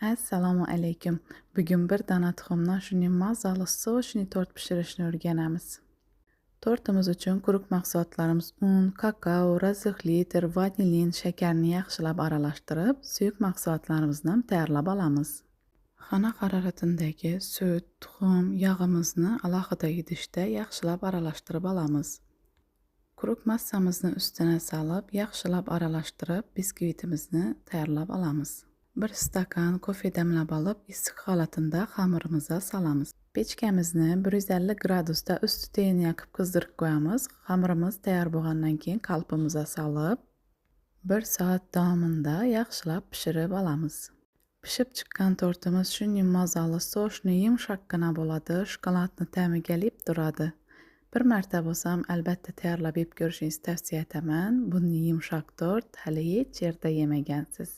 Assalomu alaykum. Bugun bir dona tuxumdan shunday mazali sochli tort pishirishni o'rganamiz. Tortimiz uchun quruq mahsulotlarimiz un, kakao, razıxlitter, vanilin, shakarni yaxshilab aralashtirib, suyuq mahsulotlarimizni ham tayyorlab olamiz. Xona haroratidagi sut, tuxum, yog'imizni alohida idishda yaxshilab aralashtirib olamiz. Quruq massamizni ustiga solib, yaxshilab aralashtirib, biskvitimizni tayyorlab olamiz. 1 stakan kofe damlab olib, issiq holatida xamirimizga solamiz. Pechkamizni 150 gradusda usti tengini yoqib qizdirib qo'yamiz. Xamirimiz tayyor bo'lgandan keyin qalbimizga solib, 1 soat davomida yaxshilab pishirib olamiz. Pishib chiqqan tortimiz shunday mazali, sochli, yumshoqqina bo'ladi, shokoladni ta'mi kelib turadi. Bir marta bo'lsam, albatta tayyorlab yeb ko'rishingizni tavsiya etaman. Bunday yumshoq tort hali hech yerda yemagansiz.